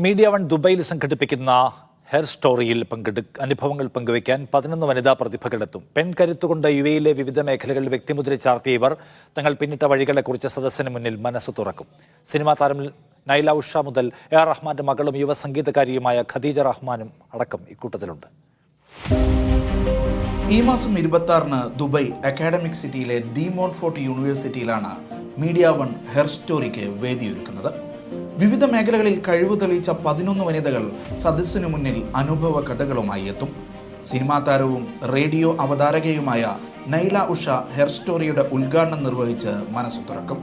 Media one ദുബൈയിൽ സംഘടിപ്പിക്കുന്ന hair സ്റ്റോറിയിൽ അനുഭവങ്ങൾ പങ്കുവയ്ക്കാൻ 11 വനിതാ പ്രതിഭകളെത്തും. പെൺകരുത്തുകൊണ്ട് യുഎയിലെ വിവിധ മേഖലകളിൽ വ്യക്തിമുദ്ര ചാർത്തിയ ഇവർ തങ്ങൾ പിന്നിട്ട വഴികളെക്കുറിച്ച് സദസ്സിന് മുന്നിൽ മനസ്സ് തുറക്കും. സിനിമാ താരം നൈല ഉഷ മുതൽ AR റഹ്മാന്റെ മകളും യുവ സംഗീതകാരിയുമായ ഖദീജ റഹ്മാനും അടക്കം ഇക്കൂട്ടത്തിലുണ്ട്. ഈ മാസം 26-ന് ദുബൈ അക്കാഡമിക് സിറ്റിയിലെ ദി മോൺഫോർട്ട് യൂണിവേഴ്സിറ്റിയിലാണ് മീഡിയ വൺ ഹെയർ സ്റ്റോറിക്ക് വേദിയൊരുക്കുന്നത്. വിവിധ മേഖലകളിൽ കഴിവ് തെളിയിച്ച 11 വനിതകൾ സദസ്സിനു മുന്നിൽ അനുഭവ കഥകളുമായി എത്തും. സിനിമാ താരവും റേഡിയോ അവതാരകയുമായ നൈല ഉഷ ഹെയർ സ്റ്റോറിയുടെ ഉദ്ഘാടനം നിർവഹിച്ച് മനസ്സു തുറക്കും.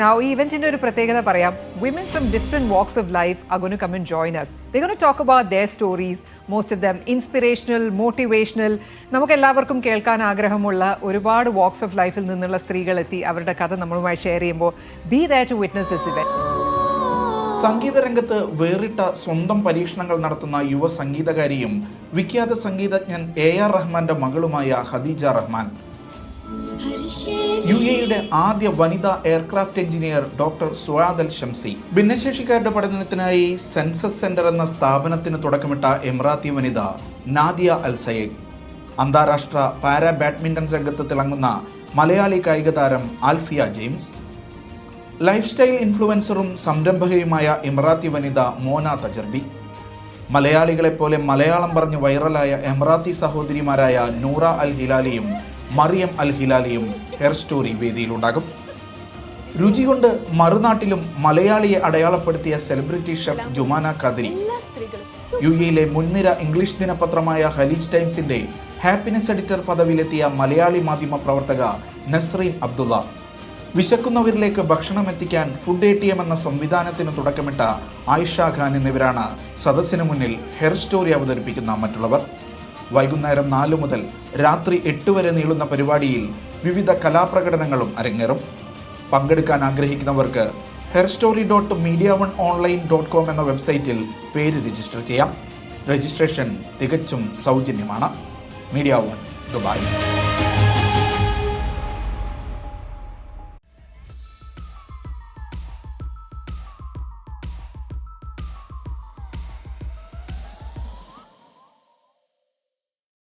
Now, event-ന്റെ ഒരു പ്രത്യേകത പറയാം. Women from different walks of life are going to come and join us. They're going to talk about their stories, most of them inspirational, motivational. നമുക്ക് എല്ലാവർക്കും കേൾക്കാൻ ആഗ്രഹമുള്ള ഒരുപാട് walks of life-ൽ നിന്നുള്ള സ്ത്രീകൾ എത്തി അവരുടെ കഥ നമ്മളുമായി ഷെയർ ചെയ്യുമ്പോൾ be there to witness this event. സംഗീത രംഗത്ത് വേറിട്ട സ്വന്തം പരീക്ഷണങ്ങൾ നടത്തുന്ന യുവ സംഗീതകാരിയും വിഖ്യാത സംഗീതജ്ഞൻ AR റഹ്മാന്റെ മകളുമായ ഖദീജ റഹ്മാൻ, UAE-യുടെ ആദ്യ വനിതാ എയർക്രാഫ്റ്റ് എഞ്ചിനീയർ ഡോക്ടർ സുആദ് അൽ ഷംസി, ഭിന്നശേഷിക്കാരുടെ പഠനത്തിനായി സെൻസസ് സെന്റർ എന്ന സ്ഥാപനത്തിന് തുടക്കമിട്ട എമിറാത്തി വനിത നാദിയ അൽ സയേദ്, അന്താരാഷ്ട്ര പാരാ ബാഡ്മിന്റൺ രംഗത്ത് തിളങ്ങുന്ന മലയാളി കായിക താരം ആൽഫിയ ജെയിംസ്, ലൈഫ് സ്റ്റൈൽ ഇൻഫ്ലുവൻസറും സംരംഭകയുമായ എമിറാത്തി വനിത മോന തജർബി, മലയാളികളെപ്പോലെ മലയാളം പറഞ്ഞ് വൈറലായ എമിറാത്തി സഹോദരിമാരായ നൂറ അൽ ഹിലാലിയും മറിയം അൽ ഹിലാലിയും ഹെയർ സ്റ്റോറി വേദിയിലുണ്ടാകും. രുചി കൊണ്ട് മറുനാട്ടിലും മലയാളിയെ അടയാളപ്പെടുത്തിയ സെലിബ്രിറ്റി ഷെഫ് ജുമാന ഖാദിരി, UAE-ലെ മുൻനിര ഇംഗ്ലീഷ് ദിനപത്രമായ ഖലീജ് ടൈംസിന്റെ ഹാപ്പിനെസ് എഡിറ്റർ പദവിയിലെത്തിയ മലയാളി മാധ്യമ പ്രവർത്തക നസ്രീൻ അബ്ദുള്ള, വിശക്കുന്നവരിലേക്ക് ഭക്ഷണം എത്തിക്കാൻ ഫുഡ് ATM എന്ന സംവിധാനത്തിന് തുടക്കമിട്ട ആയിഷ ഖാൻ എന്നിവരാണ് സദസ്സിന് മുന്നിൽ ഹെയർ സ്റ്റോറി അവതരിപ്പിക്കുന്ന മറ്റുള്ളവർ. വൈകുന്നേരം 4 മുതൽ രാത്രി 8 വരെ നീളുന്ന പരിപാടിയിൽ വിവിധ കലാപ്രകടനങ്ങളും അരങ്ങേറും. പങ്കെടുക്കാൻ ആഗ്രഹിക്കുന്നവർക്ക് hairstory.mediaoneonline.com എന്ന വെബ്സൈറ്റിൽ പേര് രജിസ്റ്റർ ചെയ്യാം. രജിസ്ട്രേഷൻ തികച്ചും സൗജന്യമാണ്. Media one Dubai.